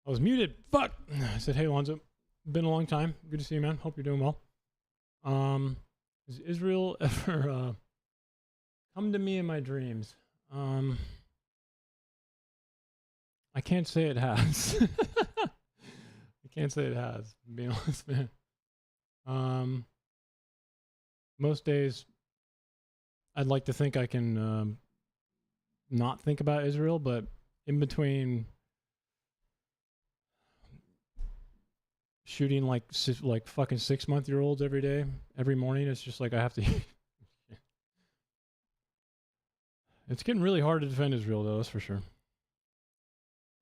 I was muted. Fuck. I said, hey, Alonzo. Been a long time. Good to see you, man. Hope you're doing well. Has Israel ever come to me in my dreams? I can't say it has. I can't say it has, being honest, man. Most days, I'd like to think I can not think about Israel, but in between shooting like fucking 6-month-year-olds every day, every morning, it's just like I have to. It's getting really hard to defend Israel, though. That's for sure.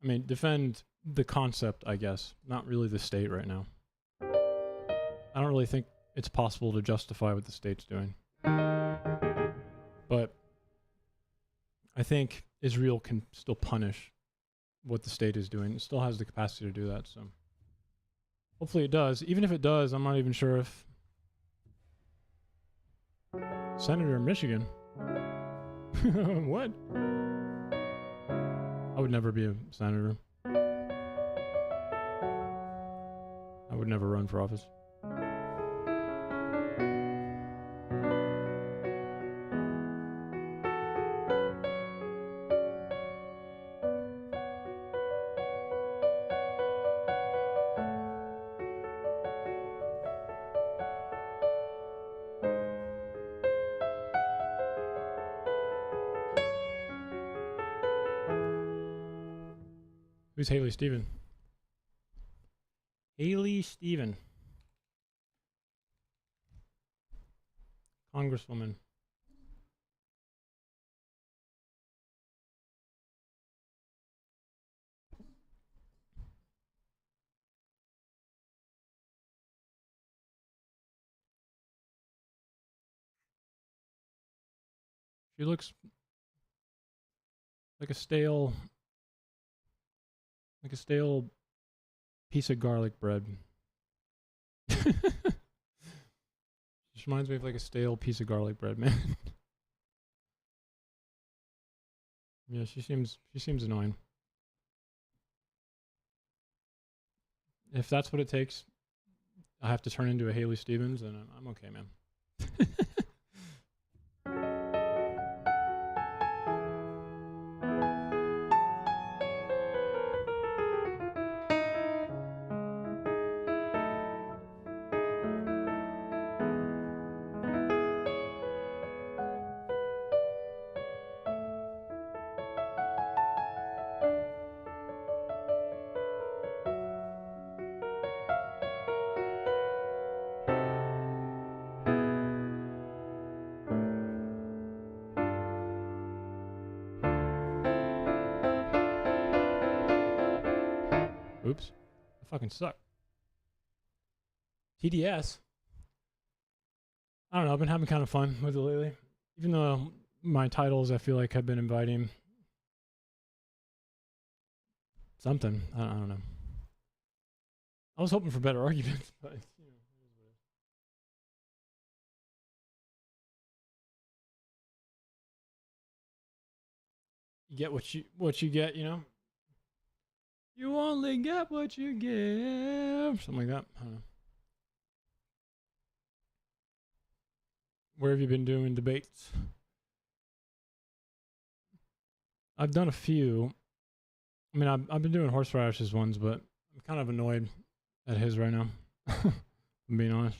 I mean, defend the concept, I guess, not really the state right now. I don't really think it's possible to justify what the state's doing. But I think Israel can still punish what the state is doing. It still has the capacity to do that, so hopefully it does. Even if it does, I'm not even sure if Senator in Michigan. What? I would never be a senator. I would never run for office. Who's Haley Stephen? Haley Stephen. Congresswoman. She looks like a stale piece of garlic bread. Just reminds me of like a stale piece of garlic bread, man. Yeah, she seems annoying. If that's what it takes, I have to turn into a Haley Stevens, and I'm okay, man. Oops. I fucking suck. TDS. I don't know. I've been having kind of fun with it lately. Even though my titles, I feel like, have been inviting something. I don't know. I was hoping for better arguments, but you know, it is what it is. You get what you get, you know? You only get what you give. Something like that. I don't know. Where have you been doing debates? I've done a few. I mean, I've been doing Horseradish's ones, but I'm kind of annoyed at his right now. I'm being honest.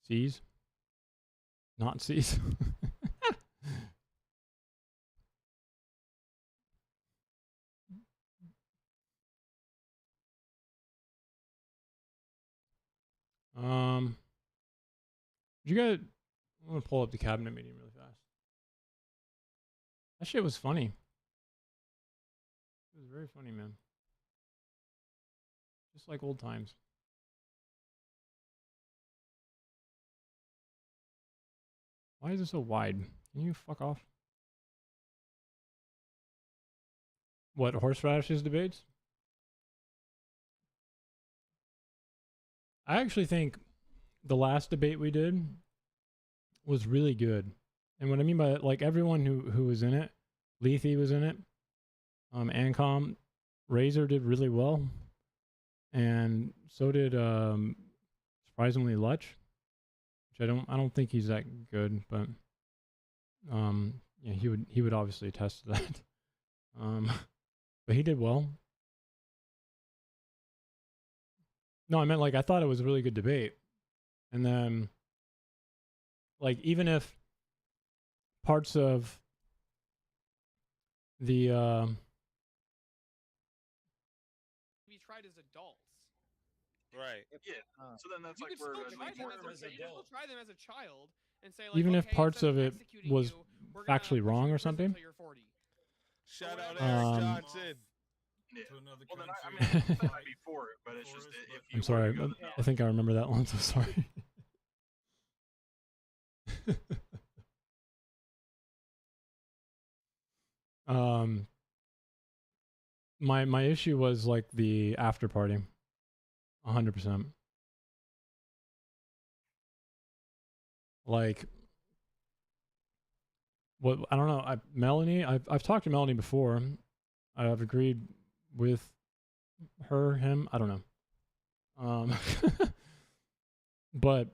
C's? Not C's. You guys, I'm gonna pull up the cabinet meeting really fast. That shit was funny. It was very funny, man. Just like old times. Why is it so wide? Can you fuck off? What, Horseradish's debates? I actually think the last debate we did was really good. And what I mean by that, like everyone who was in it Lethe was in it. Ancom, Razor did really well, and so did surprisingly Lutch, which I don't think he's that good, but yeah, he would obviously attest to that. But he did well. No, I meant like I thought it was a really good debate, and then like even if parts of the be tried as adults. Right. Yeah. So then that's You like could where still I try mean, them more as a, of you can still try them as a child and say like, even if okay, parts instead of it executing was you, we're gonna factually put you wrong in or prison something. until you're 40. Shout out whatever. Eric Johnson. yeah. To another Well, then country. I mean, then I'd be for it, but it's just Forest, if but you I'm were sorry. to go the I think I remember that one. So sorry. My issue was like the after party, 100%. Like, what I don't know. Melanie, I've talked to Melanie before. I've agreed with her, him. I don't know. But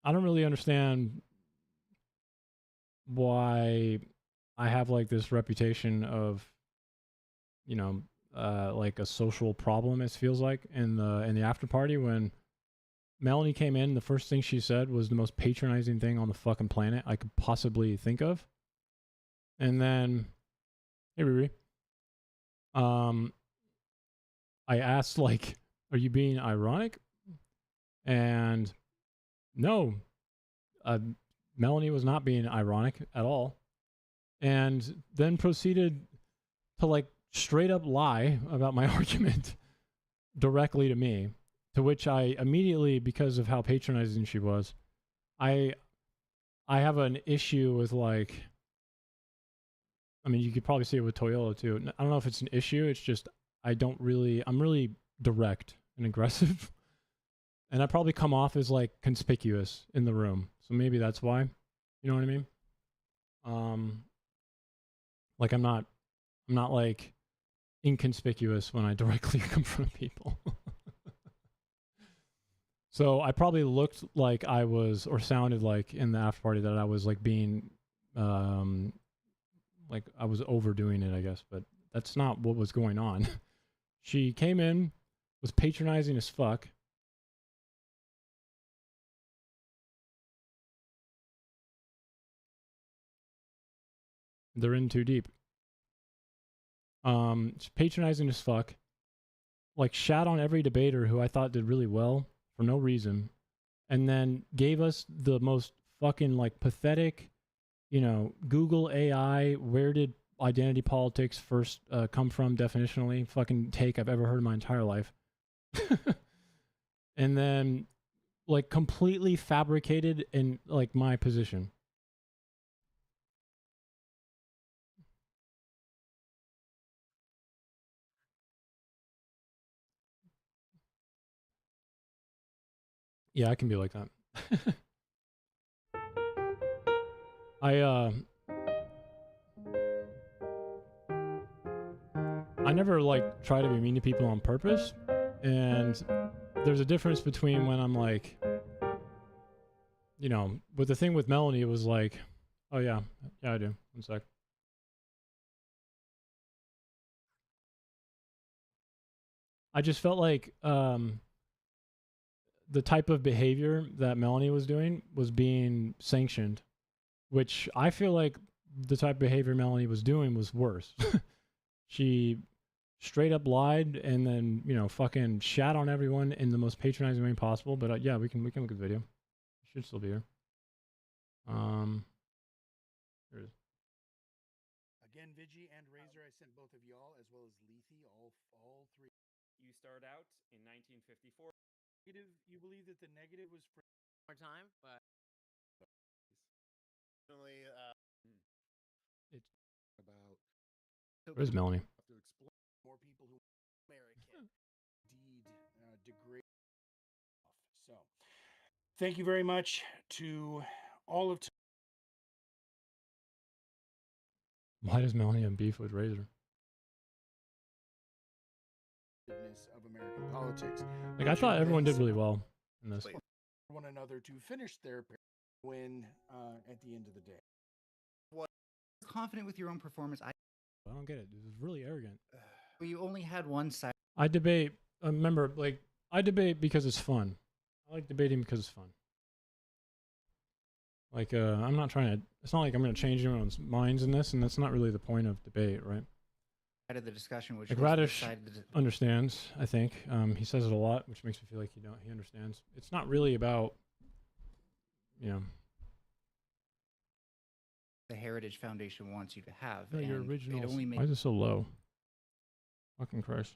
I don't really understand why I have like this reputation of, you know, like a social problem. It feels like in the after party when Melanie came in, the first thing she said was the most patronizing thing on the fucking planet I could possibly think of. And then, hey Riri, I asked like, "Are you being ironic?" And no, Melanie was not being ironic at all. And then proceeded to like straight up lie about my argument directly to me, to which I immediately, because of how patronizing she was, I have an issue with like, I mean, you could probably see it with Toyota too. I don't know if it's an issue. It's just I'm really direct and aggressive, and I probably come off as like conspicuous in the room. So maybe that's why. You know what I mean? Like I'm not like inconspicuous when I directly confront people. So I probably looked like I was, or sounded like in the after party that I was like being, like I was overdoing it, I guess. But that's not what was going on. She came in, was patronizing as fuck. They're in too deep. Patronizing as fuck. Like shat on every debater who I thought did really well for no reason, and then gave us the most fucking like pathetic, you know, Google AI, where did identity politics first come from definitionally fucking take I've ever heard in my entire life. And then like completely fabricated in like my position. Yeah, I can be like that. I never like try to be mean to people on purpose, and there's a difference between when I'm like, you know, with the thing with Melanie, it was like, oh yeah, I do. One sec. I just felt like the type of behavior that Melanie was doing was being sanctioned, which I feel like the type of behavior Melanie was doing was worse. She straight up lied and then, you know, fucking shat on everyone in the most patronizing way possible. But yeah, we can look at the video. It should still be here. Here it is. Again, Vigi and Razor, I sent both of y'all as well as Lethe, all three. You start out in 1954. Negative, you believe that the negative was more time, but definitely It's about. Where's Melanie? To explain more people who American indeed degrade. So, thank you very much to all of. Why does Melanie have beef with Razor? of American politics. Like, I which thought everyone did is really well in this. one another to finish their win at the end of the day. Confident with your own performance. I don't get it. This is really arrogant. Well, you only had one side. I debate. Remember, like, I debate because it's fun. I like debating because it's fun. Like, I'm not trying to. It's not like I'm going to change anyone's minds in this, and that's not really the point of debate, right? Side of the discussion, which Like, was the Radish side of the understands, I think. He says it a lot, which makes me feel like he understands. It's not really about, you know. the Heritage Foundation wants you to have. No, your and original. It only Why is it so low? Fucking Christ.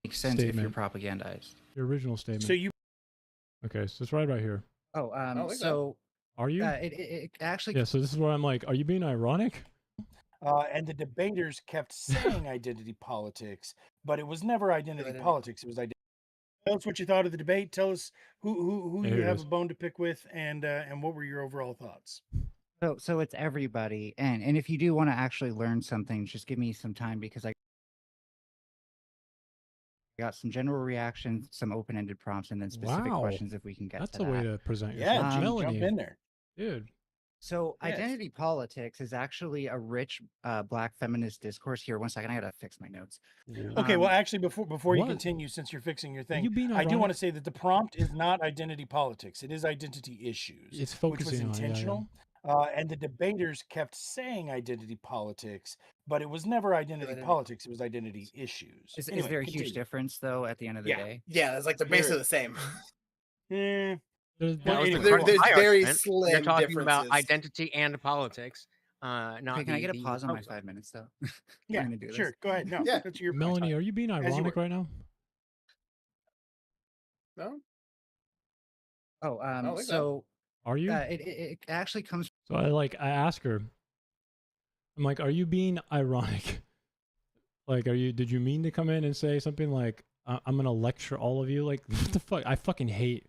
makes sense if you're Statement. propagandized. Your original statement. So you Okay, so it's right about here. Oh, okay. so Are you? it actually Yeah, so this is where I'm like, are you being ironic? and the debaters kept saying identity politics, but it was never identity politics. It was identity. Tell us what you thought of the debate. Tell us who There you it have is. a bone to pick with, and what were your overall thoughts? so it's everybody, and if you do want to actually learn something, just give me some time because I got some general reactions, some open-ended prompts, and then specific Wow. questions if we can get That's to the that. way to present Yeah, yourself. Jim, Melanie, jump in there. dude. So Yes. identity politics is actually a rich Black feminist discourse. Here, one second, I gotta fix my notes. Okay, well, Um, actually, before you what? continue, since you're fixing your Are thing, you being I do want ironic? to say that the prompt is not identity politics; it is identity issues, It's which was focusing on it, yeah, yeah. intentional. And the debaters kept saying identity politics, but it was never identity politics; it was identity issues. is Anyway, there a huge continue. difference though at the end of the Yeah. day? Yeah, it's like they're basically the same. Eh, There's, Well, there's- anyway, There's my very argument, slim You're talking about differences. identity and politics. Not Okay, can I the- get a the pause on my opposite. 5 minutes though? yeah, gonna do this. sure. Go ahead. No, Yeah. that's your Melanie, are you being you ironic were. right now? No? Oh, like that. so Are you? it actually comes So I ask her, I'm like, are you being ironic? Like, did you mean to come in and say something like, I'm going to lecture all of you? Like, what the fuck? I fucking hate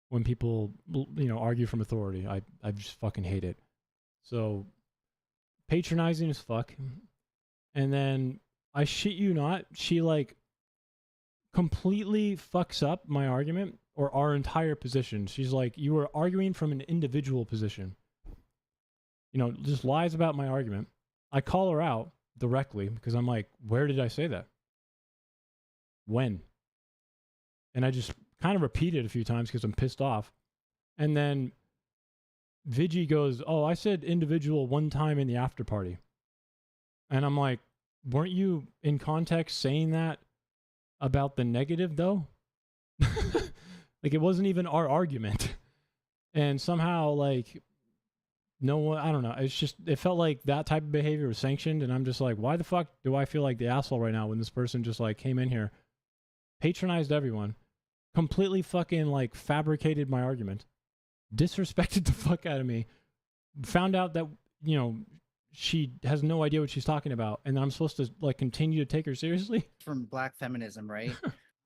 when people, argue from authority. I just fucking hate it. So patronizing as fuck. And then I shit you not, she like completely fucks up my argument or our entire position. She's like, you were arguing from an individual position. Just lies about my argument. I call her out directly because I'm like, where did I say that? When? And I just kind of repeat it a few times because I'm pissed off. And then Vigi goes, oh, I said individual one time in the after party. And I'm like, weren't you in context saying that about the negative though? Like, it wasn't even our argument. And somehow, like, no one, I don't know. It's just, it felt like that type of behavior was sanctioned. And I'm just like, why the fuck do I feel like the asshole right now when this person just like came in here, patronized everyone, completely fucking like fabricated my argument, disrespected the fuck out of me, found out that, she has no idea what she's talking about. And I'm supposed to like continue to take her seriously? from Black feminism, right?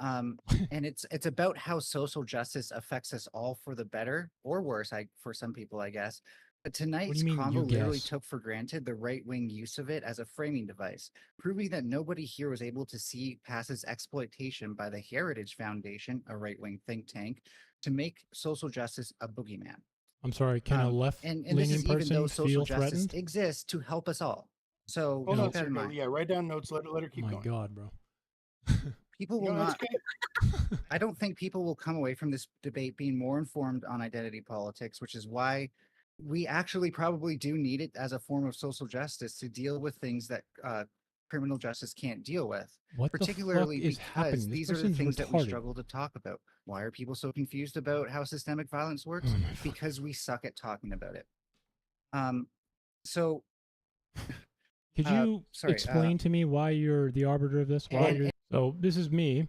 And it's about how social justice affects us all for the better or worse, for some people, I guess. But tonight's mean, you convo literally guess? took for granted the right-wing use of it as a framing device, proving that nobody here was able to see past its exploitation by the Heritage Foundation, a right-wing think tank, to make social justice a boogeyman. I'm sorry, can a and this left-leaning is even person though social feel justice threatened? exists to help us all. So Hold on, keep that in sir. mind. Yeah, write down notes. Let her Oh keep my going. God, bro. People will No, that's not. good. I don't think people will come away from this debate being more informed on identity politics, which is why we actually probably do need it as a form of social justice to deal with things that criminal justice can't deal with. What Particularly the fuck is because happening? This these are the person's things that we retarded. struggle to talk about. Why are people so confused about how systemic violence works? Oh my fuck. Because we suck at talking about it. So Could you sorry, explain to me why you're the arbiter of this? Why and- you're... So this is me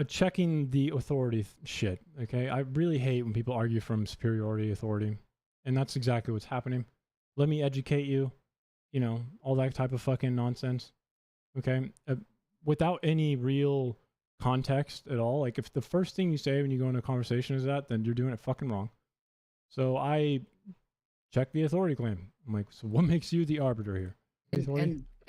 checking the authority shit, okay? I really hate when people argue from superiority authority, and that's exactly what's happening. Let me educate you, all that type of fucking nonsense, okay? Without any real context at all. Like, if the first thing you say when you go into a conversation is that, then you're doing it fucking wrong. So I check the authority claim. I'm like, so what makes you the arbiter here?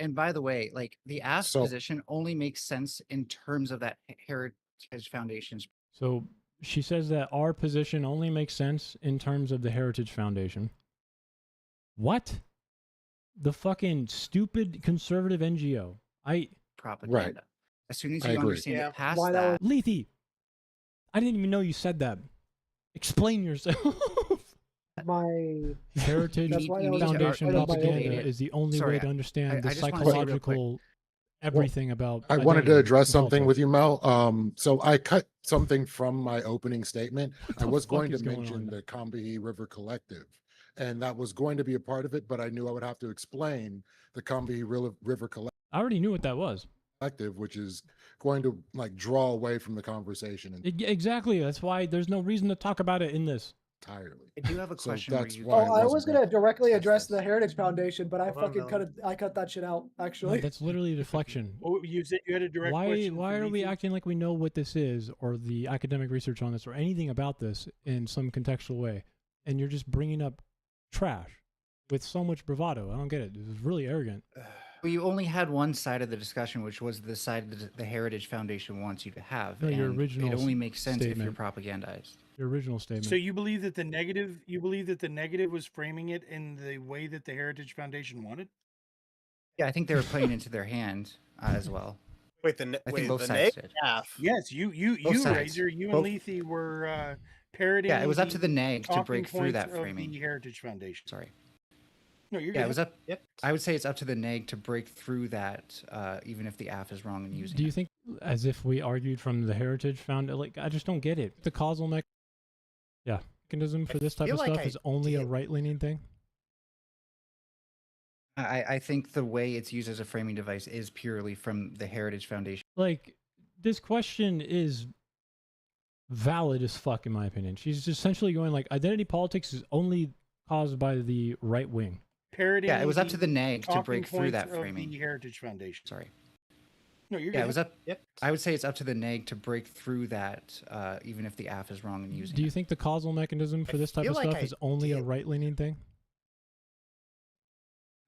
And by the way, like the ask So- position only makes sense in terms of that Heritage Foundation's. So she says that our position only makes sense in terms of the Heritage Foundation. What? The fucking stupid conservative NGO. Propaganda. As soon as I you agree. understand Yeah, it past why that that, Lethe, I didn't even know you said that. Explain yourself. My Heritage That's why I was Foundation I know my propaganda own- is the only Sorry, way to understand the I just wanna say real quick. psychological everything about. I wanted to identity address and something with politics. you, Mel. So I cut something from my opening statement. What I the was fuck going to is going mention on? the Combahee River Collective, and that was going to be a part of it, but I knew I would have to explain the Combahee River I already knew what that was. Collective, which is going to like draw away from the conversation Exactly. That's why there's no reason to talk about it in this. entirely. I do have a So question. where that's you why Oh, I was wasn't gonna directly Test address this. the Heritage Foundation, but I Hold on, fucking Mel. I cut that shit out. No, Actually, that's literally a deflection. Oh, you said you had a direct question. Why for are we Lethe? acting like we know what this is or the academic research on this or anything about this in some contextual way, and you're just bringing up trash with so much bravado? I don't get it. This is really arrogant. Well, you only had one side of the discussion, which was the side that the Heritage Foundation wants you to have. No, your and original It only makes sense if you're statement. propagandized. Your original statement. So you believe that the negative was framing it in the way that the Heritage Foundation wanted? Yeah, I think they were playing into their hand as well. wait, I think both sides did. Yes, you Both sides. Razor, you Both- and Lethe were parodying. Yeah, it was up to the NEG to talking break through that points of framing. The Heritage Foundation. Sorry. No, you're Yeah, good. it was up. I would say it's up to the NEG to break through that, even if the AF is wrong in using Do you it. think, as if we argued from the Heritage Found, like, I just don't get it. The causal mechanism for this type feel of like stuff I is only a did. right-leaning thing. I think the way it's used as a framing device is purely from the Heritage Foundation. Like, this question is valid as fuck, in my opinion. She's essentially going like, identity politics is only caused by the right wing. parodying. Yeah, it was up to the NEG to talking break through points that of framing. The Heritage Foundation. Sorry. No, you're Yeah, good. it was up. I would say it's up to the NEG to break through that, even if the AF is wrong in using Do you it. think the causal mechanism for this type feel of like stuff I is only a did. right-leaning thing?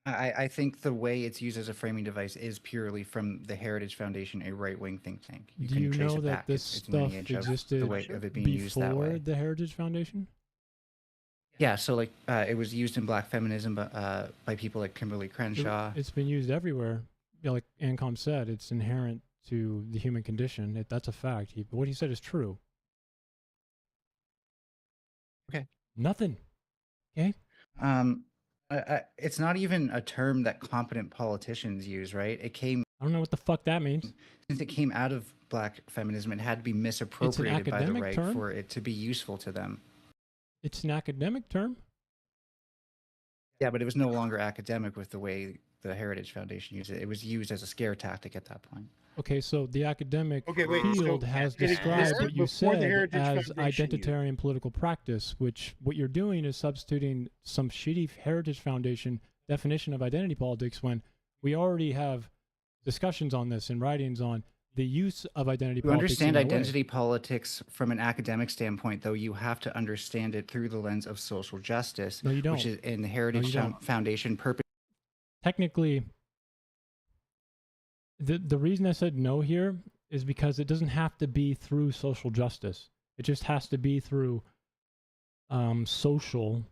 I think the way it's used as a framing device is purely from the Heritage Foundation, a right-wing think tank. Do you trace know it that back. this It's stuff lineage of existed the way of it being used that before way. the Heritage Foundation? Yeah, so like it was used in Black feminism by people like Kimberly Crenshaw. It's been used everywhere. Yeah, like Ancom said, it's inherent to the human condition. That's a fact. What he said is true. Okay. Nothing. Okay. It's not even a term that competent politicians use, right? It came I don't know what the fuck that means. since it came out of Black feminism. It had to be misappropriated by the academic right term? for it to be useful to them. It's an academic term. Yeah, but it was no longer academic with the way the Heritage Foundation used it. It was used as a scare tactic at that point. Okay, so the academic Okay, wait, so field has it described existed what you before the said Heritage as Foundation used it. identitarian political practice, which what you're doing is substituting some shitty Heritage Foundation definition of identity politics when we already have discussions on this and writings on the use of identity To politics. understand in a way. identity politics from an academic standpoint, though, you have to understand it through the lens of social justice, No, you don't. which is in the Heritage don't. Foundation purpose. Technically, the reason I said no here is because it doesn't have to be through social justice. It just has to be through social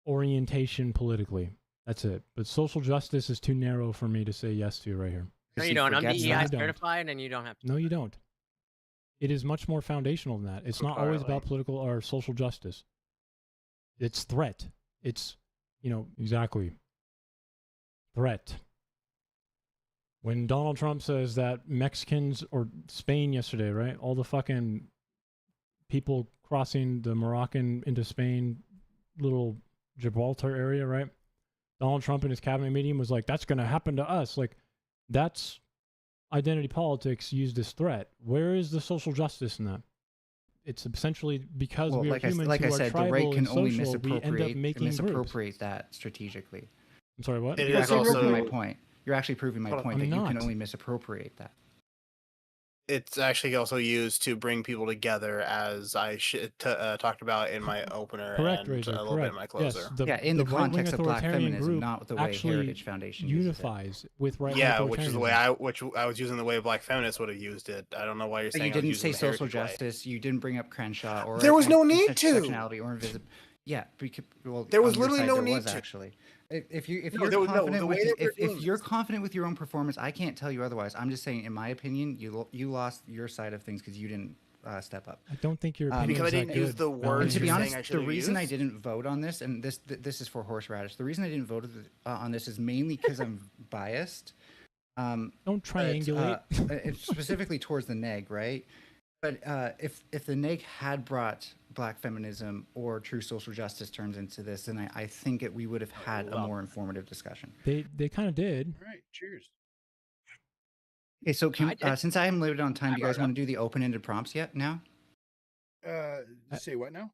orientation politically. That's it. But social justice is too narrow for me to say yes to right here. No, he you don't. I'm forgets DEI that. You don't. certified, and you don't have to. No, you don't. It is much more foundational than that. It's not always about political or social justice. It's threat. It's, exactly. Threat. When Donald Trump says that Mexicans, or Spain yesterday, right? All the fucking people crossing the Moroccan into Spain, little Gibraltar area, right? Donald Trump in his cabinet meeting was like, that's going to happen to us. Like, that's identity politics used as threat. Where is the social justice in that? It's essentially because Well, we are like I humans like who I are said, the tribal right can and only social, we end up making groups. misappropriate that strategically. I'm sorry, what? It You're is actually also- proving my point. You're actually proving my Hold on. point I'm that you can not. only misappropriate that. It's actually also used to bring people together, as I talked about in my opener Correct, and Razor. a little bit in Correct. my Yes. closer. Yeah, in the right-wing context of black authoritarian feminism, group not the way actually Heritage Foundation uses it. unifies with right-wing Yeah, authoritarianism. which I was using the way black feminists would have used it. I don't know why you're But saying you I was didn't using say the social heritage way. justice. You didn't bring up Crenshaw or There was no need to. intersectionality or invisibility. Yeah, because, well, There was on your literally side, no there need was to. actually. If you're there was- confident the with way that we're if doing you're this. confident with your own performance, I can't tell you otherwise. I'm just saying, in my opinion, you lost your side of things because you didn't step up. I don't think your Because I opinion's that didn't use good, the Melanie. words And to be you're saying honest, I the should've reason I used? didn't vote on this, and this is for horseradish. The reason I didn't vote on this is mainly because I'm biased. Don't But, triangulate. it's specifically towards the neg, right? But if the neg had brought black feminism or true social justice terms into this, then I think we would have had a more informative discussion. They kind of did. All right, cheers. Okay, so I did. since I am limited on time, I do you guys brought it want to do the open-ended prompts yet? Now, Say what now?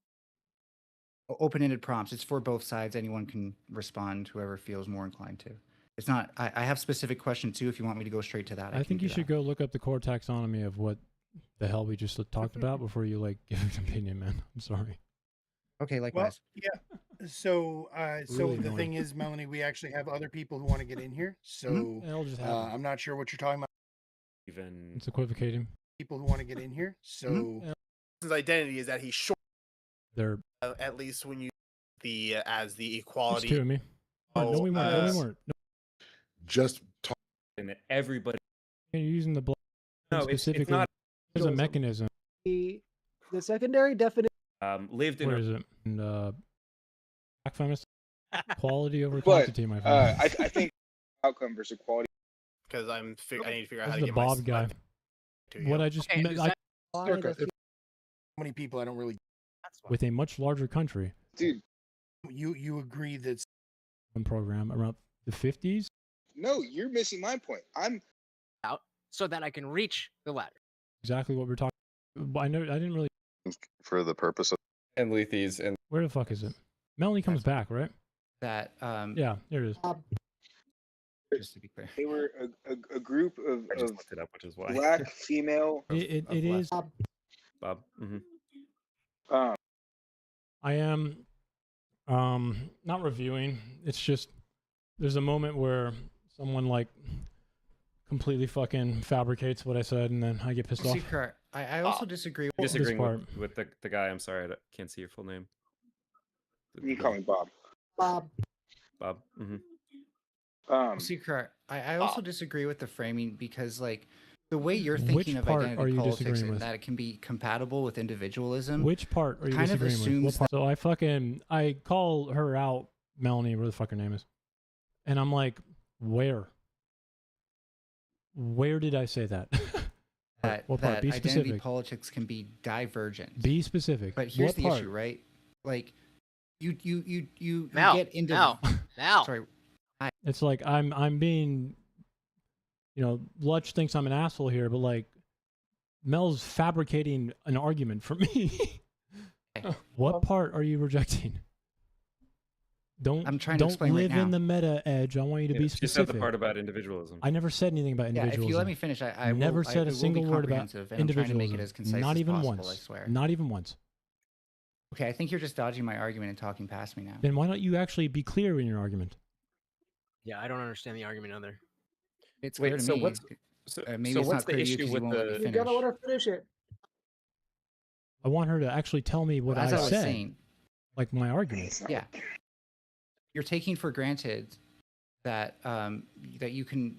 open-ended prompts. It's for both sides. Anyone can respond. Whoever feels more inclined to. It's not. I have specific questions too. If you want me to go straight to that, I can think do you should that. go look up the core taxonomy of what the hell we just talked about before you like give an opinion, man. I'm sorry. Okay, Well, likewise. yeah. So, Really the annoying. thing is, Melanie, we actually have other people who want to get in here. So, It'll just happen. I'm not sure what you're talking about. Even It's equivocating. People who want to get in here. So, His identity is that he's short, They're at least when you as the it's equality. to me. No, we weren't. No, we weren't. No, Just talk. and everybody. you're using the black No, specifically it's not. as a mechanism. The secondary definition. Lived in. Where is it? And black feminist quality over But, quantity, my friend. I think outcome versus quality. Because I need to figure out This how is to the get Bob my guy. to What you. I just Okay, meant, is I, that- Circa, if- how many people I don't really. That's fine. with a much larger country Dude, You agree that program around the 50s. no, you're missing my point. out so that I can reach the ladder. Exactly what we're talking. I know. I didn't really. For the purpose of. And Lethes and Where the fuck is it? Melanie comes back, right? That Yeah, there it is. just to be clear. They were a group of looked it up, which is why. black female. It of is. Bob. I am not reviewing. It's just there's a moment where someone like completely fucking fabricates what I said and then I get pissed off. Secret. I also disagree with This Disagreeing part. with the guy. I'm sorry, I can't see your full name. You can call me Bob. Bob. Bob. Secret. I also disagree with the framing because like the way you're Which thinking of part are identity you politics disagreeing and with? that it can be compatible with individualism. Which part are you kind of disagreeing with? assumes What part? So I call her out, Melanie, where the fuck her name is, and I'm like, where? Where did I say that? that, What part? that Be identity specific. politics can be divergent. Be specific. But here's What the part? issue, right? Like you Mal, get into Mal. sorry. It's like I'm being, Lutch thinks I'm an asshole here, but like, Mel's fabricating an argument for me. What part are you rejecting? I'm trying to don't explain right live in now. the meta edge. I want you to be Just said specific. the part about individualism. I never said anything about Yeah, individualism. if you let me finish, I never will, said it a will single be word about comprehensive, and I'm trying to individualism. make it as concise Not as even possible, once. I swear. Not even once. Okay, I think you're just dodging my argument and talking past me now. Then why don't you actually be clear in your argument? Yeah, I don't understand the argument either. It's clear to me. Maybe so it's what's not clear the to you issue 'cause you with won't let me the? You finish. gotta let her finish it. I want her to actually tell me what As I was said, saying, like my argument. yeah, you're taking for granted that that you can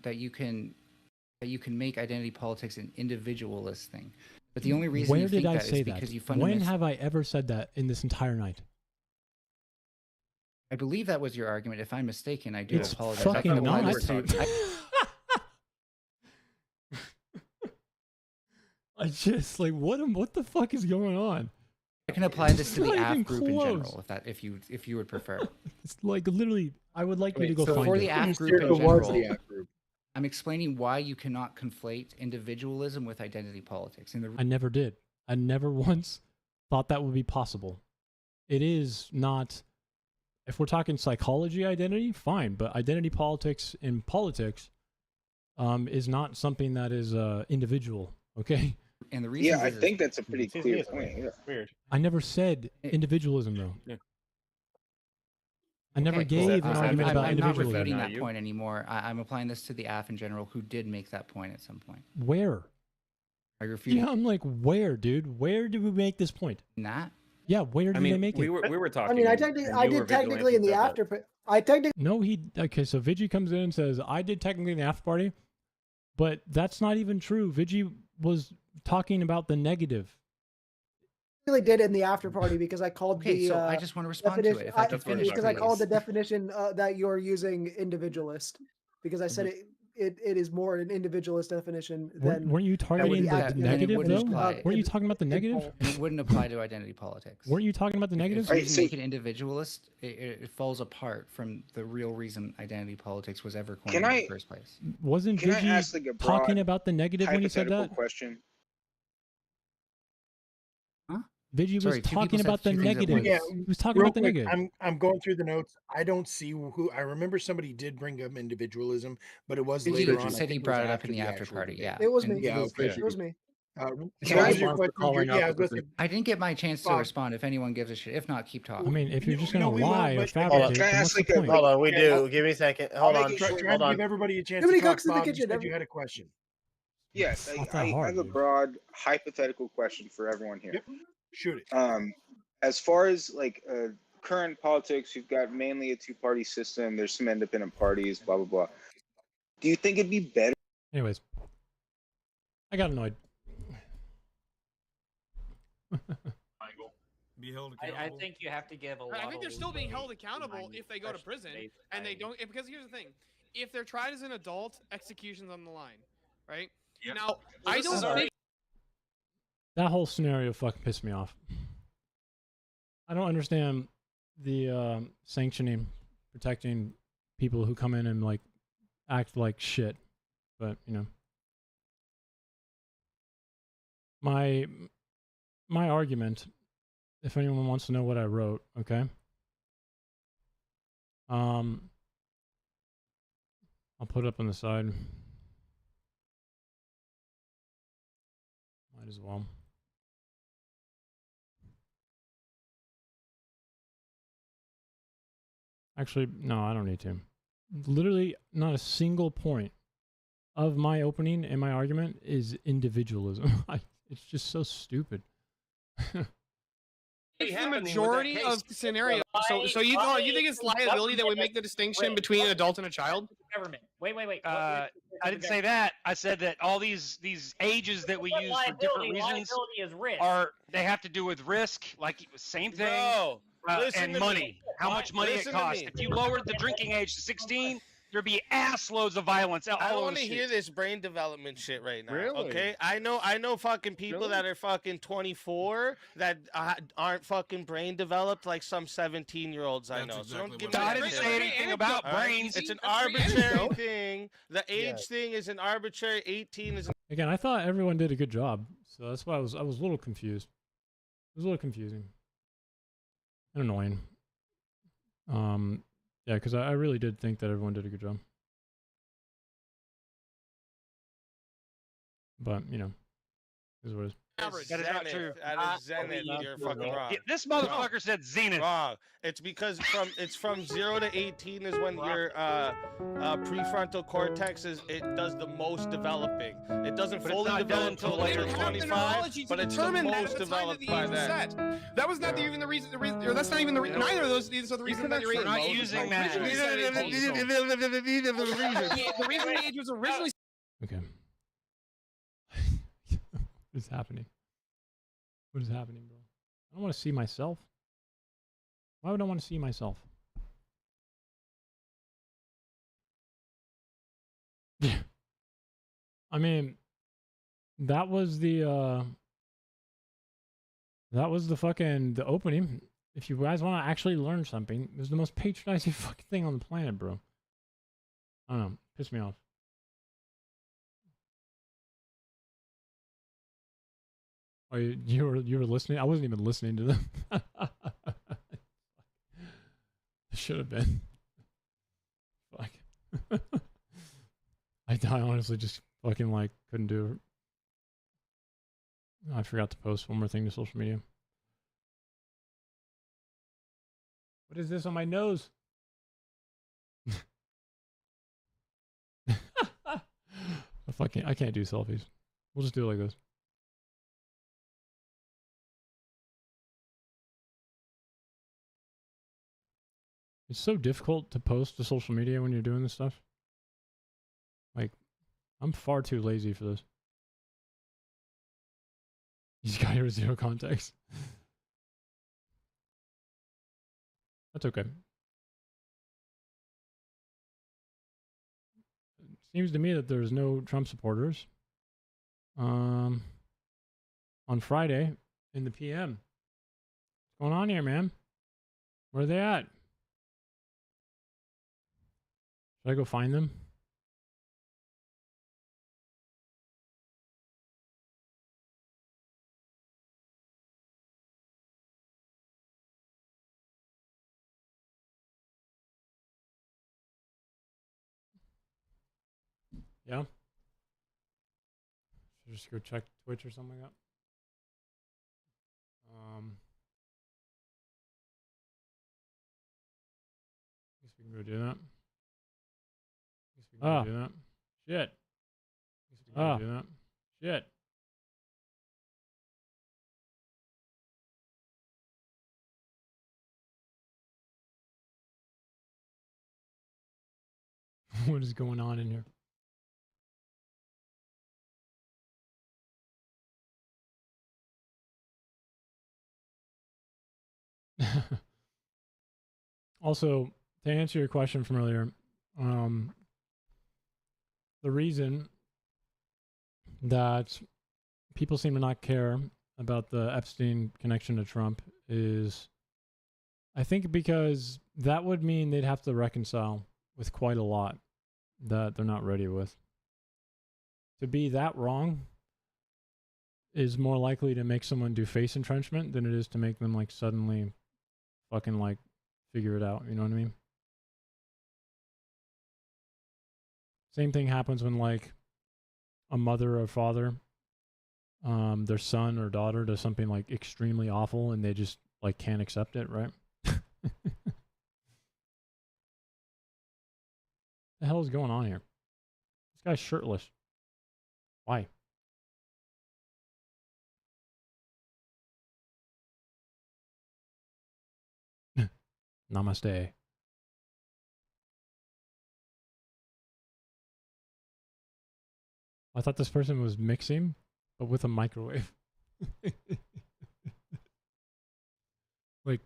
make identity politics an individualist thing. But the only reason Where you think did I that is say because that? you When fundamentally. have I ever said that in this entire night? I believe that was your argument. If I'm mistaken, I do It's apologize. I fucking thought not. we were talking- I just like what the fuck is going on? I can apply this to It's the not even AF group in close. general, if you would prefer. It's like literally, I would like you to go so find for it. the AF group in general, I'm explaining why you cannot conflate individualism with identity politics. And the I never did. I never once thought that would be possible. It is not. If we're talking psychology identity, fine, but identity politics in politics is not something that is individual. And the reason Yeah, I think that's a pretty Seems clear weird. point. Yeah. Weird. I never said individualism though. Yeah. I never Okay, well, gave an argument I'm about not individualism. refuting Now that you? point anymore. I'm applying this to the AF in general, who did make that point at some point. Where? Are you refuting Yeah, I'm like, where, dude? Where did we make this point? that? Yeah, where did I they mean, make we it? were talking. I mean, I and technically, you I were did technically vigilant in the and said after. that. I technically. No, okay. So Vigi comes in and says, "I did technically in the after party," but that's not even true. Vigi was talking about the negative. Really did in the after party because I called Okay, the so I just want to respond to definition. it. If I can That's what finish, because I called the please. definition that you're using individualist because I said it is more an individualist definition than Weren't you targeting the the act- negative wouldn't though? apply. Weren't you talking about the negative? And it wouldn't apply to identity politics. Weren't you talking about the negative? If you so- make it individualist, it falls apart from the real reason identity politics was ever coined Can in I- the first place. Wasn't Can I Vigi ask like a talking broad about the negative when he said hypothetical that? question? Vigi was Sorry, two people talking said about the two things at negative. once. Yeah, He was talking real about the quick, negative. I'm going through the notes. I don't see who. I remember somebody did bring up individualism, but it was Vigi later on. I said he think it was brought it up in after the after actual party. debate. Yeah, it was And me. Yeah, okay. It was me. So Can what I- was your question? calling Yeah, I out was the gonna say- I didn't get my chance to Bob. respond. If anyone gives a shit, if not, keep I talking. mean, if you're just gonna No, we won't, lie or but- fabricate, Can I then ask what's the like a- point? Hold on, we Yeah, do. Give me a second. I'll Hold make on. it Try short. to Hold on. give everybody a chance Too to many talk. cooks in the Bob, you kitchen, said you had a question. Yes, It's not I that hard, have a dude. broad hypothetical question for everyone here. Yep. Shoot it. As far as like current politics, you've got mainly a two-party system. There's some independent parties, blah blah blah. Do you think it'd be better? Anyways, I got annoyed. Be held I think you have to give a lot. I think they're of still being leeway held accountable behind if they go to expression prison based and they by- don't. Because here's the thing: if they're tried as an adult, execution's on the line, right? Yep. Now, I don't think. That whole scenario fucking pissed me off. I don't understand the sanctioning, protecting people who come in and like act like shit. But you know, my argument, if anyone wants to know what I wrote, okay. I'll put it up on the side. Might as well. Actually, no, I don't need to. Literally, not a single point of my opening and my argument is individualism. It's just so stupid. It's the majority of scenarios. So you think it's liability that we make the distinction between an adult and a child? Government. Wait. I didn't say that. I said that all these ages that we use for different reasons is risk. they have to do with risk, like same thing, Bro, listen and to money. me. How much money Listen it to costs. me. If you lowered the drinking age to 16, there'd be ass loads of violence. I all don't over want the to hear streets. this brain development shit right now. Really? Okay, I know fucking people that are fucking 24 that aren't fucking brain developed like some 17-year-olds I know. So don't give me I that didn't shit say right now. anything about All right? brains. It's an That's free arbitrary anecdote. thing. The age thing is an arbitrary. 18 is an Again, I thought everyone did a good job, so that's why I was a little confused. It was a little confusing and annoying. Yeah, because I really did think that everyone did a good job. But you know, is what it is. Average. That is not zenith. true. At a zenith, you're fucking wrong. Yeah, this motherfucker said zenith. Wrong. It's because from 0 to 18 is when your prefrontal cortex it does the most developing. It doesn't But it's fully not done develop until until They like later. you're didn't have the 25, neurology to but it's the determine that at most the time that developed the by age was then. set. That was not even the reason. Or that's not even the reason. Neither of those are the reason that your age. We're not using that. Originally set at 18. The reason the age was originally. Okay. What is happening? What is happening, bro? I don't want to see myself. Why would I want to see myself? Yeah. I mean, that was the fucking the opening. If you guys want to actually learn something, it was the most patronizing fucking thing on the planet, bro. I don't know. Pissed me off. Oh, you were listening? I wasn't even listening to them. Should have been. Fuck. I honestly just fucking like couldn't do it. I forgot to post one more thing to social media. What is this on my nose? I can't do selfies. We'll just do it like this. It's so difficult to post to social media when you're doing this stuff. Like, I'm far too lazy for this. He's got here with zero context. That's okay. Seems to me that there's no Trump supporters. On Friday in the PM. What's going on here, man? Where are they at? Should I go find them? Yeah. Should just go check Twitch or something like that. Guess we can go do that. Guess we can go do that. Shit. Guess we can go do that. Shit. What is going on in here? Also, to answer your question from earlier, the reason that people seem to not care about the Epstein connection to Trump is, I think, because that would mean they'd have to reconcile with quite a lot that they're not ready with. To be that wrong is more likely to make someone do face entrenchment than it is to make them like suddenly fucking like figure it out. You know what I mean? Same thing happens when like a mother or father, their son or daughter does something like extremely awful and they just like can't accept it, right? The hell is going on here? This guy's shirtless. Why? Namaste. I thought this person was mixing, but with a microwave. Like,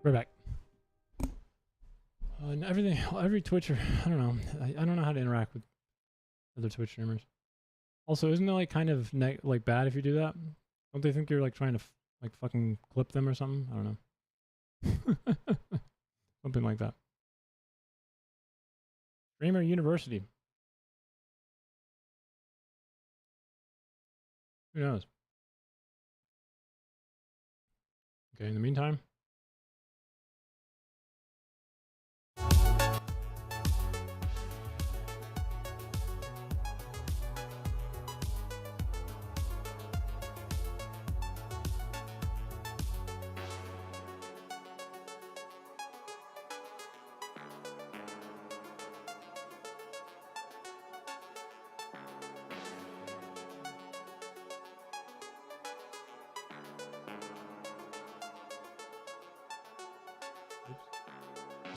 we're back. And everything, every Twitcher, I don't know. I don't know how to interact with other Twitch streamers. Also, isn't it like kind of like bad if you do that? Don't they think you're like trying to like fucking clip them or something? I don't know. Something like that. Streamer University. Who knows? Okay, in the meantime,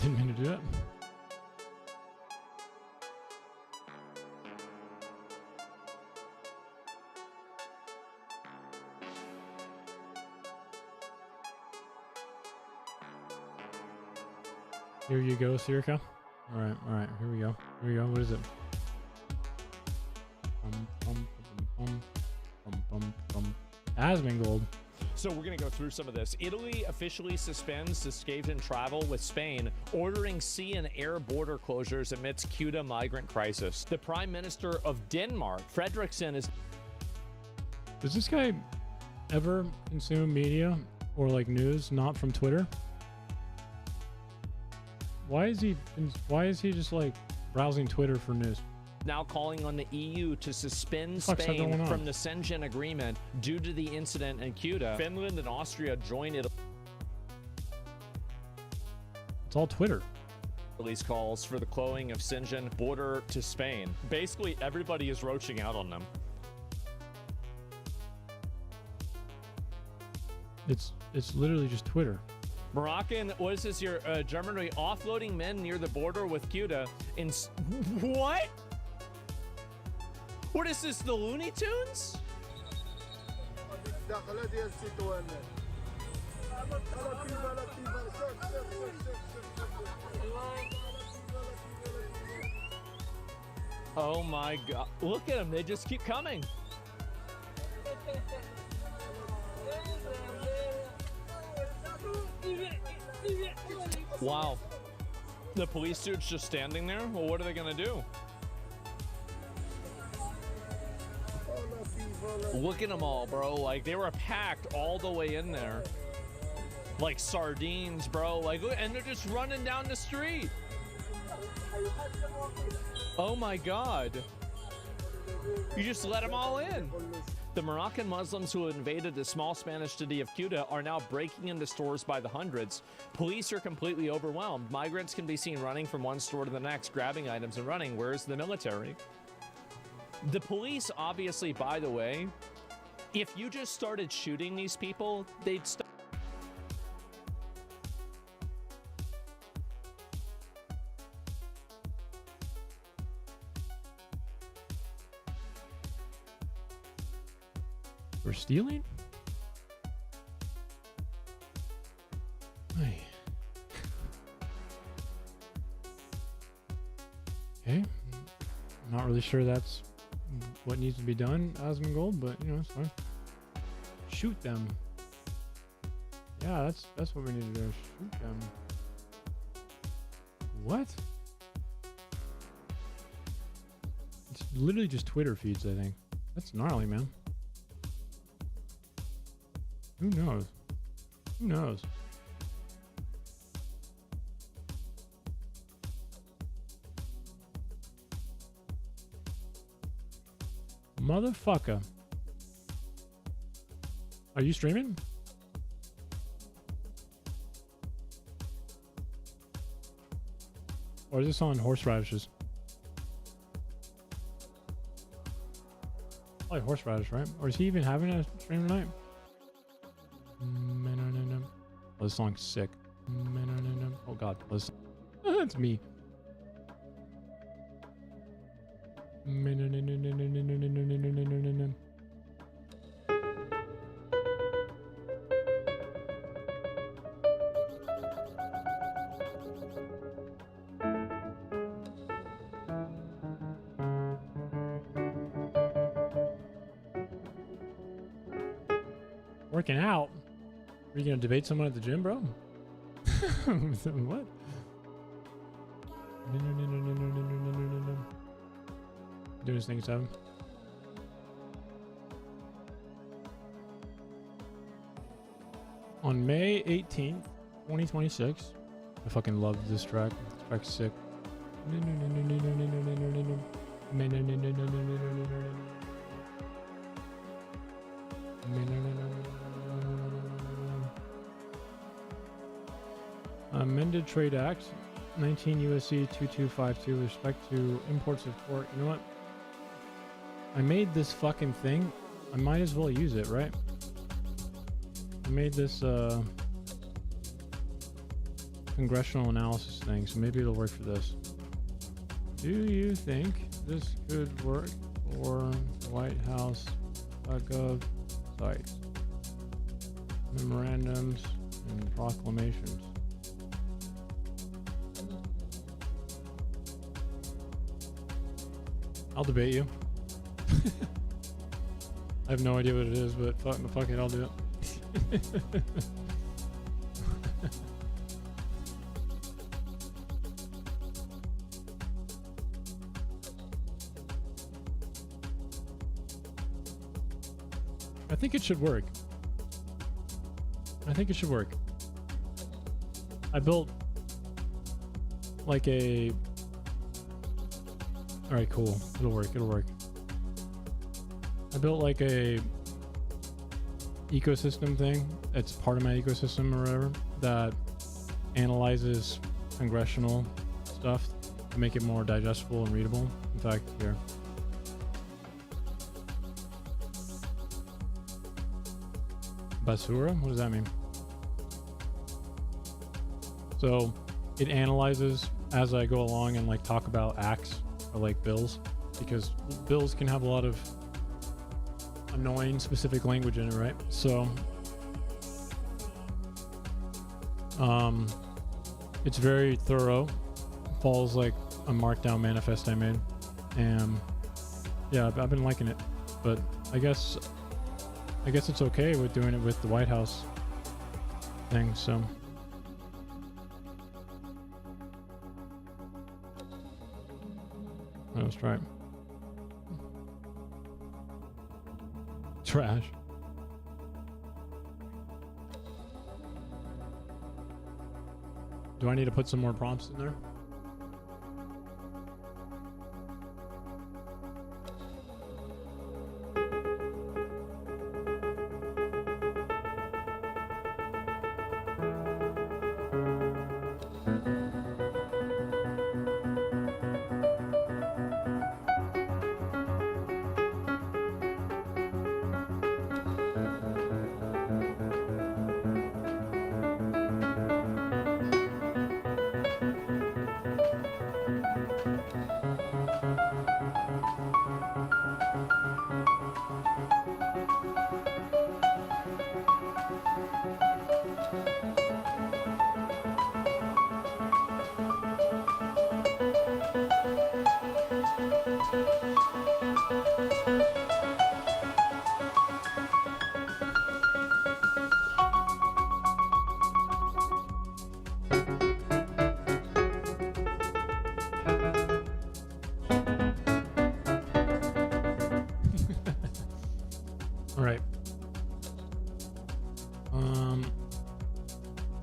Didn't mean to do that. Here you go, Sirka. Alright, here we go. Here we go. What is it? Asmongold. So we're going to go through some of this. Italy officially suspends Schengen travel with Spain, ordering sea and air border closures amidst CUTA migrant crisis. The Prime Minister of Denmark, Frederiksen, is... Does this guy ever consume media or like news not from Twitter? Why is he just like browsing Twitter for news? now calling on the EU to suspend What's going Spain on? from the Schengen agreement due to the incident in CUTA. Finland and Austria join It's all Twitter. Italy's calls for the closing of Schengen border to Spain. Basically, everybody is roaching out on them. It's literally just Twitter. Moroccan, what is this? Your Germany offloading men near the border with CUTA in what? What is this? The Looney Tunes? Oh my God! Look at them. They just keep coming. Wow. The police dude's just standing there? Well, what are they gonna do? Look at them all, bro. Like, they were packed all the way in there. Like sardines, bro. Like, and they're just running down the street. Oh my God. You just let them all in. The Moroccan Muslims who invaded the small Spanish city of CUTA are now breaking into stores by the hundreds. Police are completely overwhelmed. Migrants can be seen running from one store to the next, grabbing items and running. Where's the military? The police, obviously, by the way, if you just started shooting these people, they'd stop. For stealing? Hey. Okay. I'm not really sure that's what needs to be done, Asmongold, but you know, it's fine. Shoot them. Yeah, that's what we need to do. Shoot them. What? It's literally just Twitter feeds, I think. That's gnarly, man. Who knows? Who knows? Motherfucker. Are you streaming? Or is this on horseradishes? Probably horseradish, right? Or is he even having a stream tonight? Oh, this song's sick. Oh God, listen. That's me. Working out? Are you gonna debate someone at the gym, bro? What? Doing his thing, 7. On May 18th, 2026. I fucking love this track. This track's sick. Amended Trade Act 19 USC 2252 with respect to imports of pork. You know what? I made this fucking thing. I might as well use it, right? I made this congressional analysis thing, so maybe it'll work for this. Do you think this could work for the White House.gov site? Memorandums and proclamations. I'll debate you. I have no idea what it is, but fuck it, I'll do it. I think it should work. I think it should work. I built like a... Alright, cool. It'll work, it'll work. I built like a ecosystem thing. It's part of my ecosystem or whatever that analyzes congressional stuff to make it more digestible and readable. In fact, here. Basura? What does that mean? So it analyzes as I go along and like talk about acts or like bills, because bills can have a lot of annoying specific language in it, right? So it's very thorough, follows like a markdown manifest I made, and yeah, I've been liking it, but I guess it's okay with doing it with the White House thing, so. Let's try it. Trash. Do I need to put some more prompts in there?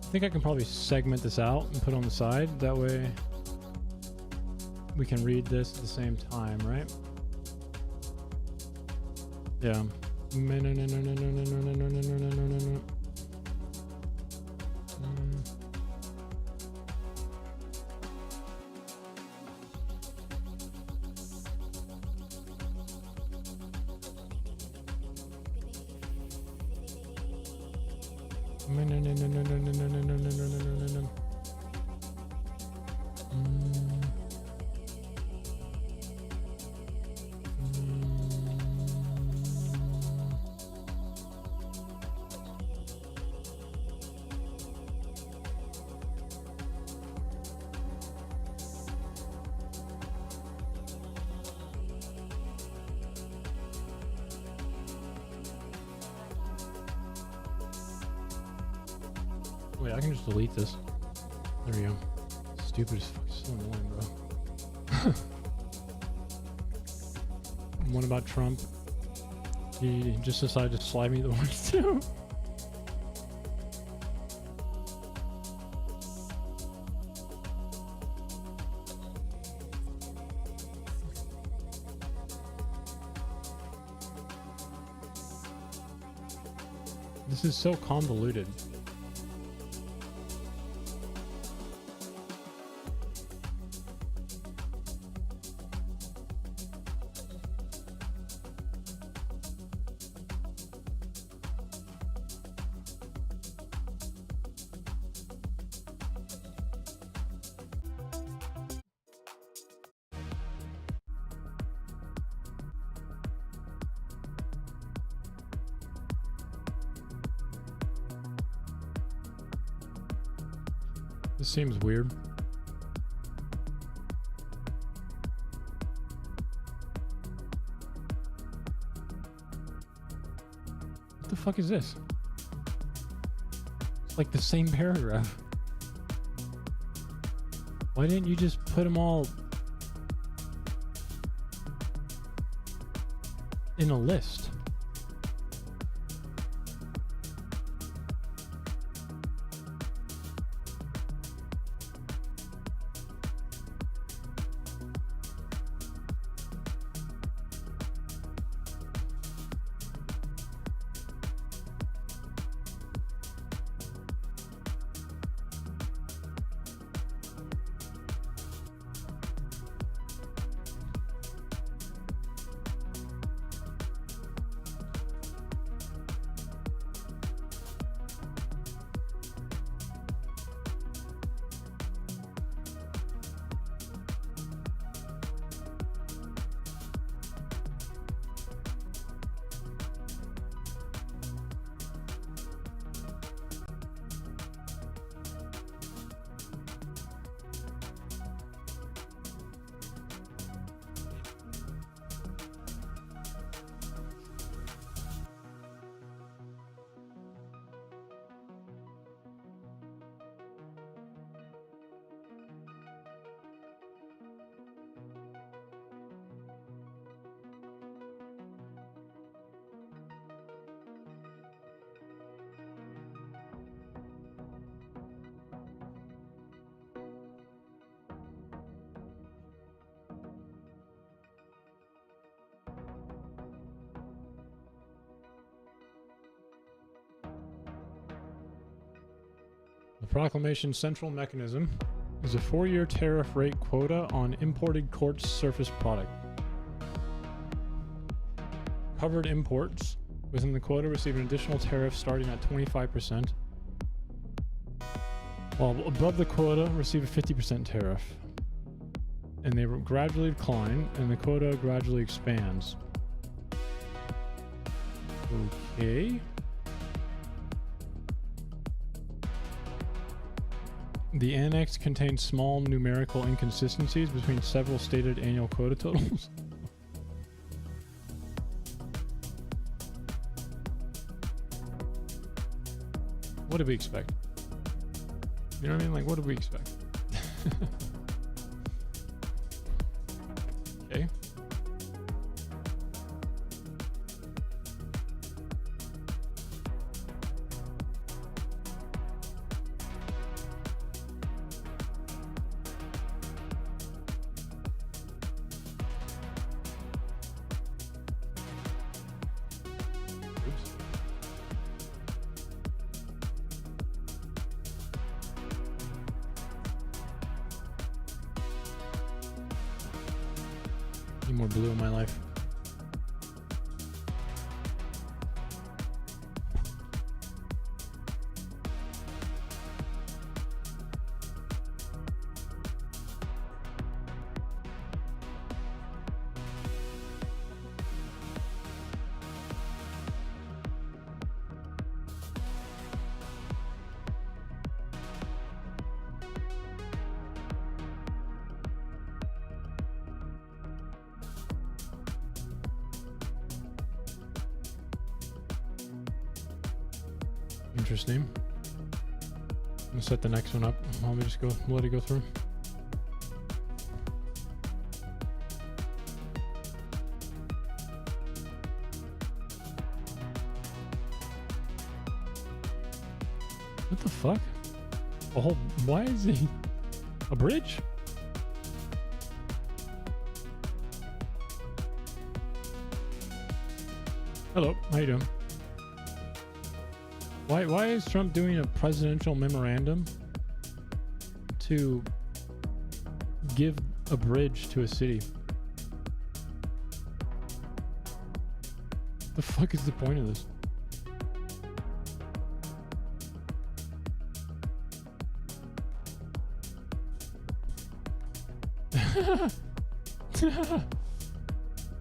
I think I can probably segment this out and put on the side. That way we can read this at the same time, right? Yeah. Wait, I can just delete this. There we go. Stupid as fuck. So annoying, bro. What about Trump? He just decided to slide me the ones too. This is so convoluted. This seems weird. What the fuck is this? It's like the same paragraph. Why didn't you just put them all in a list? The proclamation's central mechanism is a 4-year tariff rate quota on imported quartz surface product. Covered imports within the quota receive an additional tariff starting at 25%, while above the quota receive a 50% tariff. And they gradually decline, and the quota gradually expands. Okay. The annex contains small numerical inconsistencies between several stated annual quota totals. What did we expect? You know what I mean? Like, what did we expect? Okay. Need more blue in my life. Interesting. I'm gonna set the next one up. Let me just go, let it go through. What the fuck? A whole, why is he a bridge? Hello, how you doing? Why is Trump doing a presidential memorandum to give a bridge to a city? The fuck is the point of this?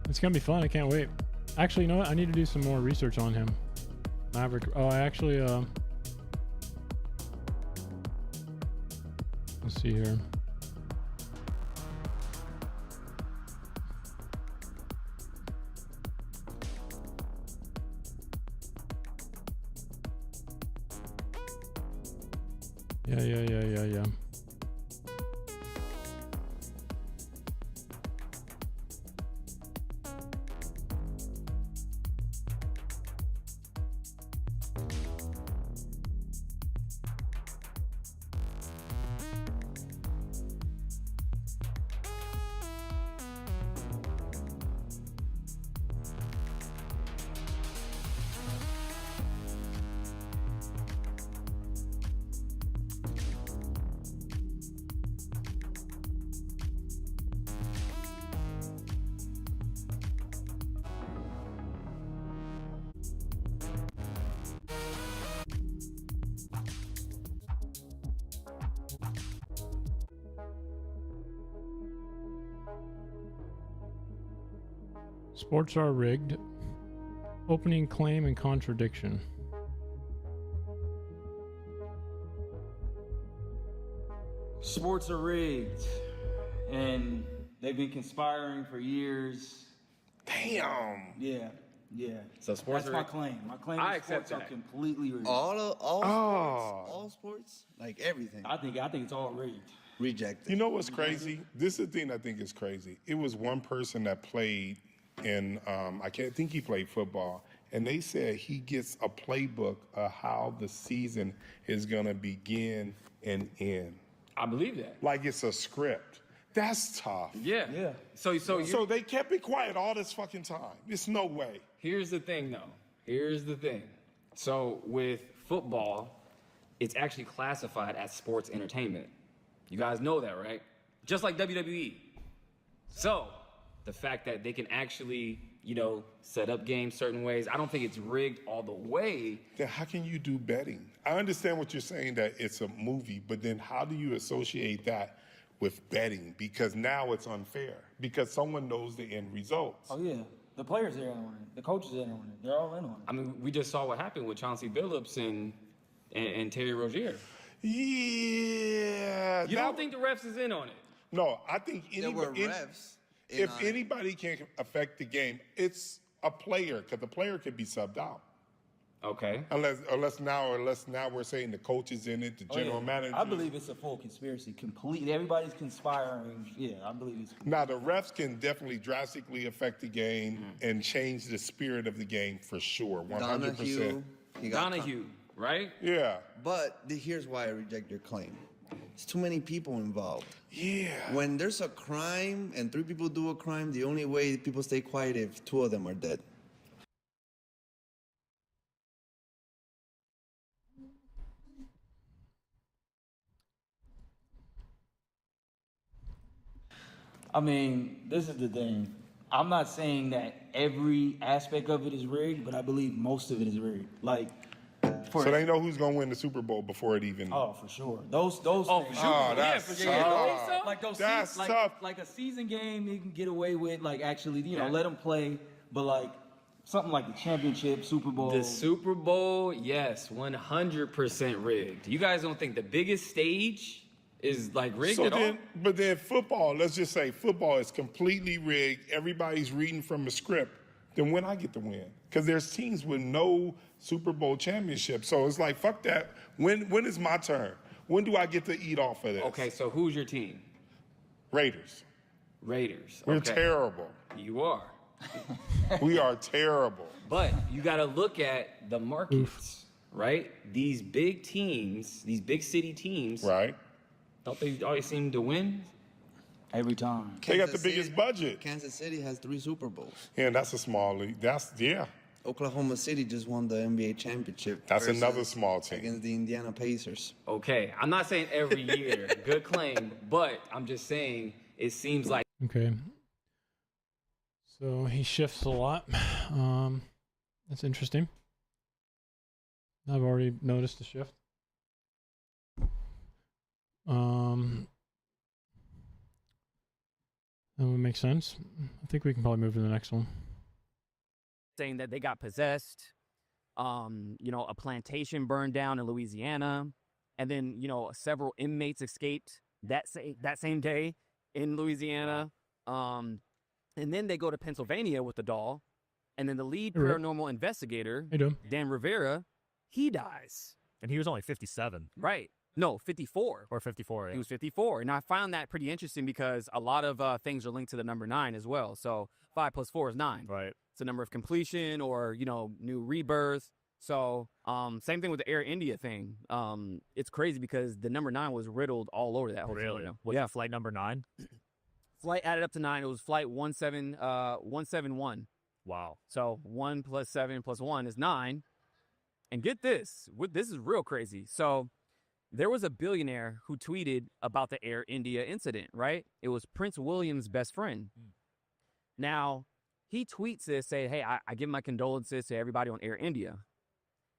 It's gonna be fun. I can't wait. Actually, you know what? I need to do some more research on him. Maverick. Oh, I actually Let's see here. Yeah. Sports are rigged. Opening claim and contradiction. Sports are rigged, and they've been conspiring for years. Damn. Yeah. So sports That's are my rigged? claim. My claim I is sports accept are that. completely rigged. All sports, like everything. I think it's all rigged. Rejected. You know what's crazy? This is the thing I think is crazy. It was one person that played in, I can't think he played football, and they said he gets a playbook of how the season is going to begin and end. I believe that. Like it's a script. That's tough. Yeah. So they kept it quiet all this fucking time. It's no way. Here's the thing, though. Here's the thing. So with football, it's actually classified as sports entertainment. You guys know that, right? Just like WWE. So the fact that they can actually, set up games certain ways, I don't think it's rigged all the way. Then how can you do betting? I understand what you're saying, that it's a movie, but then how do you associate that with betting? Because now it's unfair, because someone knows the end results. Oh yeah, the players are in on it. The coaches are in on it. They're all in on it. I mean, we just saw what happened with Chauncey Billups and Terry Rozier. Yeah. You don't think the refs is in on it? No, I think There were refs. if anybody can affect the game, it's a player, because the player could be subbed out. Okay. Unless now we're saying the coach is in it, the general manager. I believe it's a full conspiracy. Completely, everybody's conspiring. Yeah, I believe it's. Now the refs can definitely drastically affect the game and change the spirit of the game for sure. 100%. Donahue, right? Yeah. But here's why I reject your claim. It's too many people involved. Yeah. When there's a crime and 3 people do a crime, the only way people stay quiet if 2 of them are dead. I mean, this is the thing. I'm not saying that every aspect of it is rigged, but I believe most of it is rigged. Like, So they know who's gonna win the Super Bowl before it even. Oh, for sure. Those. Oh, things. for sure. Oh, that's for sure. tough. Like those. That's like, tough. Like a season game, you can get away with. Like actually, let them play. But like something like the championship, Super Bowl. The Super Bowl, yes, 100% rigged. You guys don't think the biggest stage is like rigged So at all? then, but then football, let's just say football is completely rigged. Everybody's reading from a script. Then when I get to win? Because there's teams with no Super Bowl championship. So it's like, fuck that. When is my turn? When do I get to eat off of this? Okay, so who's your team? Raiders. Raiders. We're okay. terrible. You are. We are terrible. But you got to look at the markets, right? These big teams, these big city teams. Right. Don't they always seem to win? Every time. They got the biggest budget. Kansas City has 3 Super Bowls. Yeah, that's a small league. Yeah. Oklahoma City just won the NBA championship. That's versus- another small team. Against the Indiana Pacers. Okay, I'm not saying every year. Good claim. But I'm just saying it seems like. Okay. So he shifts a lot. That's interesting. I've already noticed the shift. That would make sense. I think we can probably move to the next one. Saying that they got possessed, a plantation burned down in Louisiana, and then, several inmates escaped that same day in Louisiana. And then they go to Pennsylvania with the doll, and then the lead Hey, Rick. paranormal investigator, How you doing? Dan Rivera, he dies. And he was only 57 Right? No, 54. or 54. He was 54, and I found that pretty interesting because a lot of things are linked to the number 9 as well. So 5 plus 4 is 9. Right. It's a number of completion or new rebirth. So same thing with the Air India thing. It's crazy because the number 9 was riddled all over that whole Really? scenario. Was Yeah, it flight number 9? flight added up to 9. It was flight 171. Wow. So 1 plus 7 plus 1 is 9. And get this, this is real crazy. So there was a billionaire who tweeted about the Air India incident, right? It was Prince William's best friend. Now, he tweets this, saying, hey, I give my condolences to everybody on Air India.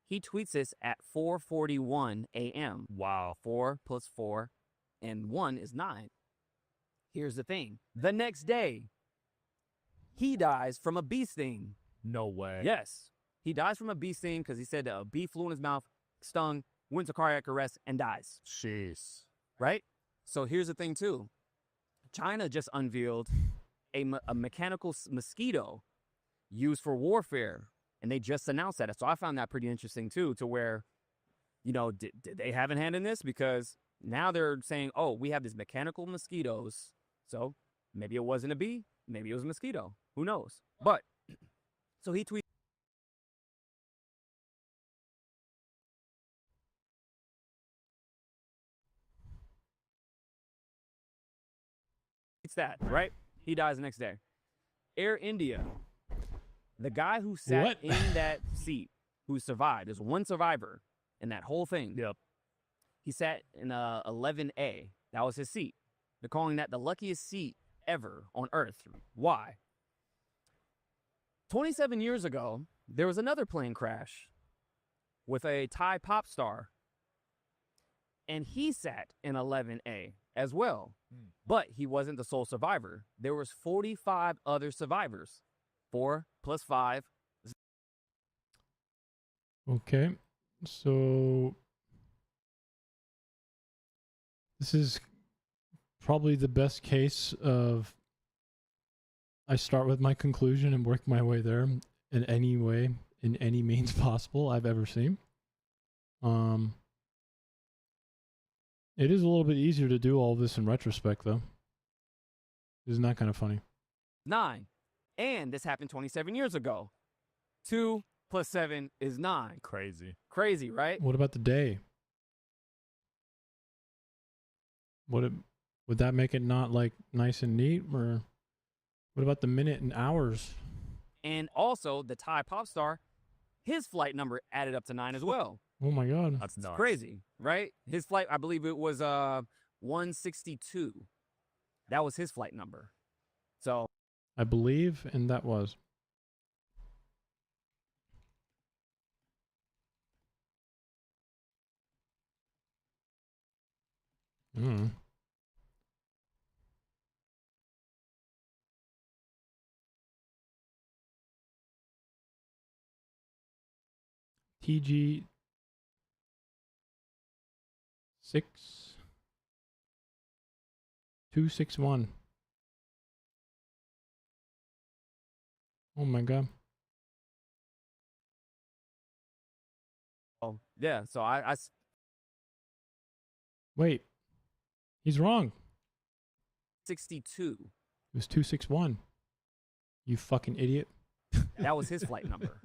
He tweets this at 4:41 a.m. Wow. 4 plus 4 and 1 is 9. Here's the thing. The next day, he dies from a bee sting. No way. Yes. He dies from a bee sting because he said a bee flew in his mouth, stung, went to cardiac arrest, and dies. Jeez. Right? So here's the thing, too. China just unveiled a mechanical mosquito used for warfare, and they just announced that. So I found that pretty interesting, too, to where, did they have a hand in this? Because now they're saying, oh, we have these mechanical mosquitoes. So maybe it wasn't a bee. Maybe it was a mosquito. Who knows? But, so he tweeted. It's that, right? He dies the next day. Air India, the guy who sat What? in that seat, who survived, there's one survivor in that whole thing. Yep. He sat in 11A. That was his seat. They're calling that the luckiest seat ever on Earth. Why? 27 years ago, there was another plane crash with a Thai pop star, and he sat in 11A as well. But he wasn't the sole survivor. There was 45 other survivors. 4 plus 5. Okay. So this is probably the best case of I start with my conclusion and work my way there in any way, in any means possible I've ever seen. It is a little bit easier to do all this in retrospect, though. Isn't that kind of funny? 9. And this happened 27 years ago. 2 plus 7 is 9. Crazy. Crazy, right? What about the day? Would that make it not like nice and neat? Or what about the minute and hours? And also, the Thai pop star, his flight number added up to 9 as well. Oh my God. That's nuts. Crazy, right? His flight, I believe it was 162. That was his flight number. So I believe, and that was. Hmm. TG 6261. Oh my God. oh, yeah, so I Wait. He's wrong. 62. It was 261. You fucking idiot. That was his flight number.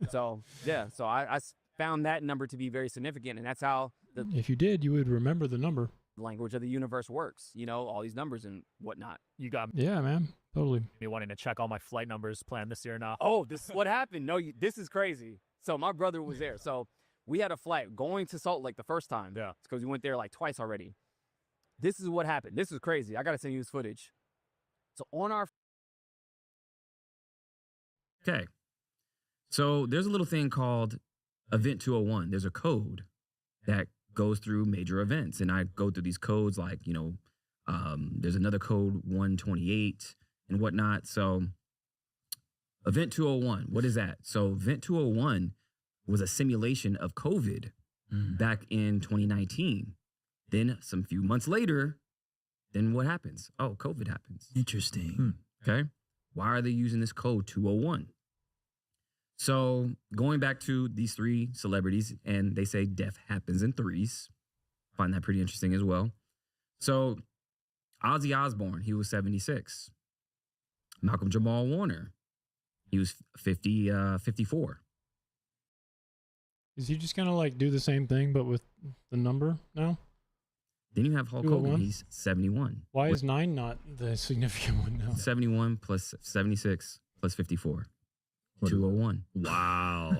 So yeah, so I found that number to be very significant, and that's how the If you did, you would remember the number. language of the universe works. All these numbers and whatnot. You got Yeah, man. Totally. me wanting to check all my flight numbers planned this year now. Oh, this is what happened. No, this is crazy. So my brother was there. So we had a flight going to Salt Lake the first time. Yeah. Because we went there like twice already. This is what happened. This is crazy. I got to send you this footage. So on our Okay. So there's a little thing called Event 201. There's a code that goes through major events. And I go through these codes like, there's another code 128 and whatnot. So Event 201, what is that? So Event 201 was a simulation of COVID back in 2019. Then some few months later, then what happens? Oh, COVID happens. Interesting. Okay. Why are they using this code 201? So going back to these three celebrities, and they say death happens in threes. Find that pretty interesting as well. So Ozzy Osbourne, he was 76. Malcolm Jamal Warner, he was 54. Is he just gonna like do the same thing but with the number now? Then you have Hulk Hogan, 201? he's 71. Why is 9 not the significant one now? 71 plus 76 plus 54. 201. Wow.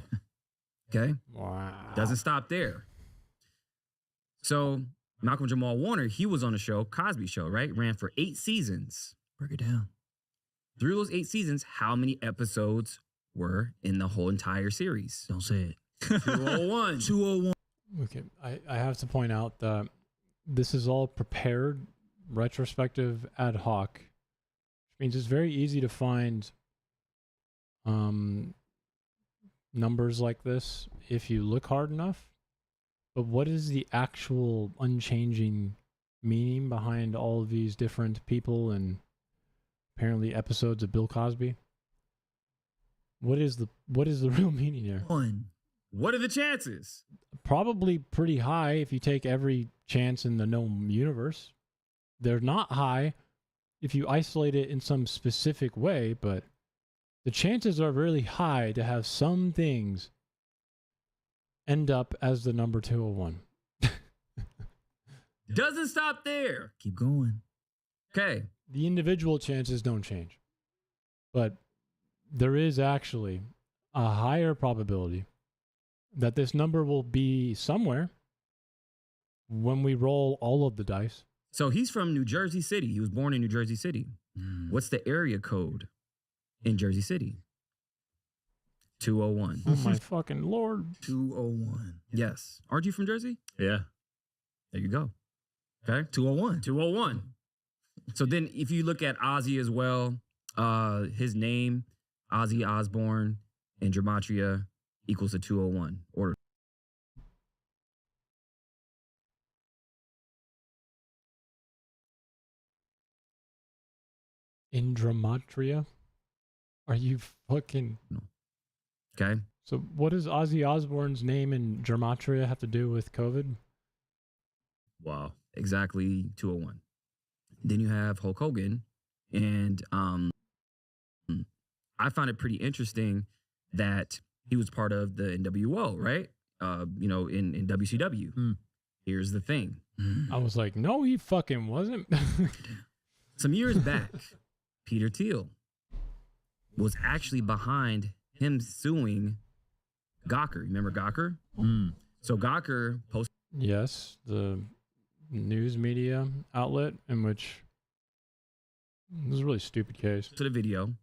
Okay. Wow. Doesn't stop there. So Malcolm Jamal Warner, he was on the show, Cosby Show, right? Ran for 8 seasons. Break it down. Through those 8 seasons, how many episodes were in the whole entire series? Don't say it. 201. 201. Okay, I have to point out that this is all prepared, retrospective, ad hoc, which means it's very easy to find numbers like this if you look hard enough. But what is the actual unchanging meaning behind all of these different people and apparently episodes of Bill Cosby? What is the real meaning here? What are the chances? Probably pretty high if you take every chance in the known universe. They're not high if you isolate it in some specific way, but the chances are really high to have some things end up as the number 201. Doesn't stop there. Keep going. Okay. The individual chances don't change. But there is actually a higher probability that this number will be somewhere when we roll all of the dice. So he's from New Jersey City. He was born in New Jersey City. What's the area code in Jersey City? 201. Oh my fucking Lord. 201. Yes. Aren't you from Jersey? Yeah. There you go. Okay. 201. 201. So then if you look at Ozzy as well, his name, Ozzy Osbourne, and gematria equals a 201 order. In gematria? Are you fucking... Okay. So what does Ozzy Osbourne's name in gematria have to do with COVID? Wow. Exactly 201. Then you have Hulk Hogan, and I found it pretty interesting that he was part of the NWO, right? In WCW. Here's the thing. I was like, no, he fucking wasn't. Some years back, Peter Thiel was actually behind him suing Gawker. Remember Gawker? So Gawker posted... Yes, the news media outlet in which... This is a really stupid case. To the video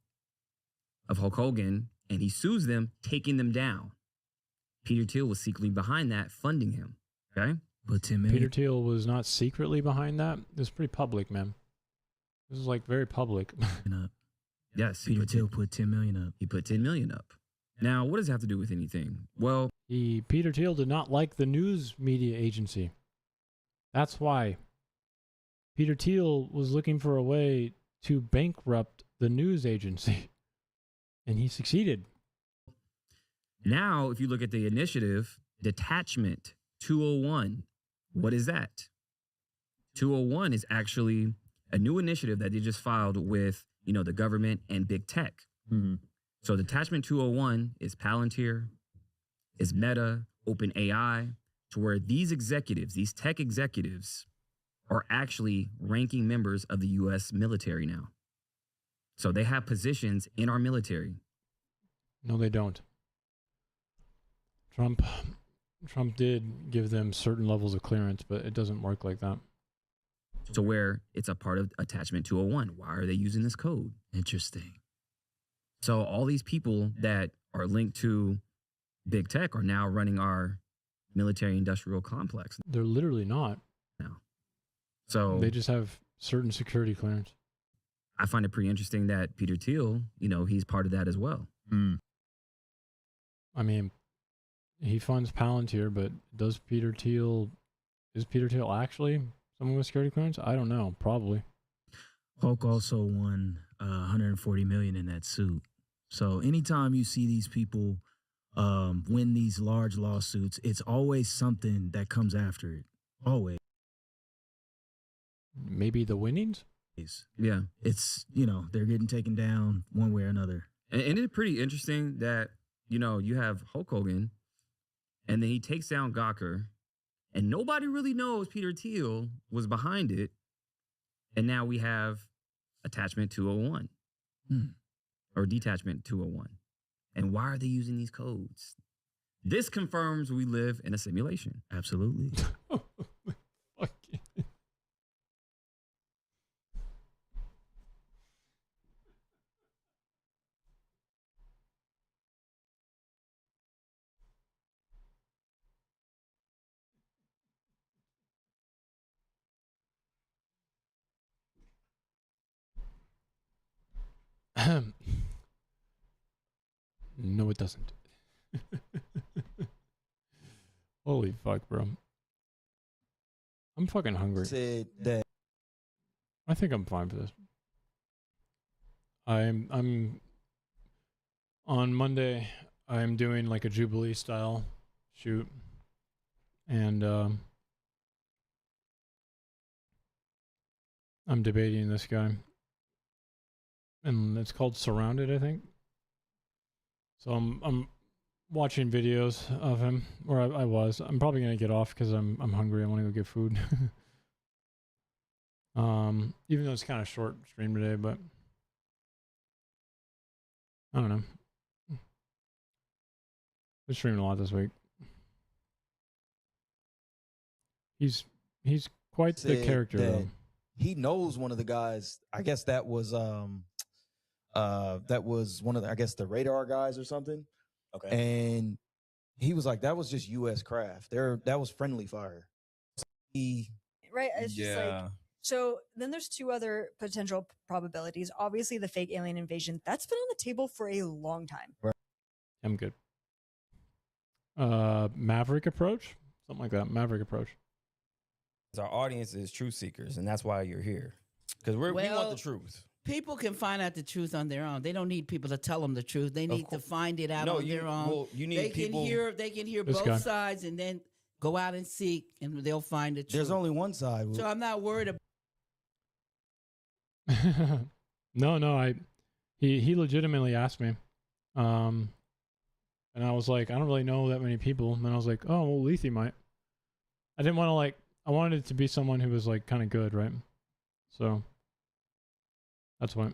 of Hulk Hogan, and he sues them, taking them down. Peter Thiel was secretly behind that, funding him. Okay? But Peter Thiel was not secretly behind that. It was pretty public, man. This is like very public. Yes. Peter Thiel put 10 million up. He put 10 million up. Now, what does it have to do with anything? Well, Peter Thiel did not like the news media agency. That's why. Peter Thiel was looking for a way to bankrupt the news agency. And he succeeded. Now, if you look at the initiative, Detachment 201, what is that? 201 is actually a new initiative that they just filed with, the government and big tech. So Detachment 201 is Palantir, is Meta, OpenAI, to where these executives, these tech executives, are actually ranking members of the U.S. military now. So they have positions in our military. No, they don't. Trump did give them certain levels of clearance, but it doesn't work like that. So where it's a part of Attachment 201. Why are they using this code? Interesting. So all these people that are linked to big tech are now running our military industrial complex. They're literally not. No. So they just have certain security clearance. I find it pretty interesting that Peter Thiel, he's part of that as well. I mean, he funds Palantir, but is Peter Thiel actually Someone with security clearance? I don't know. Probably. Hulk also won 140 million in that suit. So anytime you see these people win these large lawsuits, it's always something that comes after it. Always. Maybe the winnings? Yeah. It's, you know, they're getting taken down one way or another. And it's pretty interesting that, you know, you have Hulk Hogan and then he takes down Gawker and nobody really knows Peter Thiel was behind it. And now we have attachment 201 or detachment 201. And why are they using these codes? This confirms we live in a simulation. Absolutely. No, it doesn't. Holy fuck, bro. I'm fucking hungry. Said that. I think I'm fine for this. I'm on Monday. I'm doing like a Jubilee style shoot, and I'm debating this guy, and it's called Surrounded, I think. So I'm watching videos of him, or I was. I'm probably gonna get off because I'm hungry. I want to go get food. Even though it's kind of short stream today, but I don't know. Been streaming a lot this week. He's quite the character that though. He knows one of the guys. I guess that was one of the, I guess, the radar guys or something. Okay. And he was like, that was just U.S. craft. That was friendly fire. Right. It's just like, so then there's two other potential probabilities. Obviously, the fake alien invasion, that's been on the table for a long time. I'm good. Maverick approach? Something like that. Maverick approach. Our audience is truth seekers, and that's why you're here. Because we want the truth. People can find out the truth on their own. They don't need people to tell them the truth. They need to find it out on their own. Well, you need they people. They can hear This both guy. sides and then go out and seek, and they'll find the truth. There's only one side. So I'm not worried about. No, he legitimately asked me. And I was like, I don't really know that many people. And then I was like, oh, well, Lethe might. I didn't want to I wanted it to be someone who was like kind of good, right? So that's why.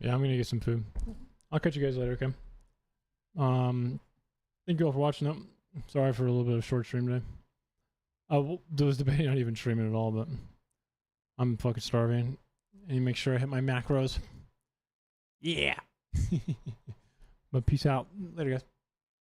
Yeah, I'm gonna get some food. I'll catch you guys later, okay? Thank you all for watching. Though. Sorry for a little bit of short stream today. There was debating not even streaming at all, but I'm fucking starving. And you make sure I hit my macros. Yeah. But peace out. Later, guys.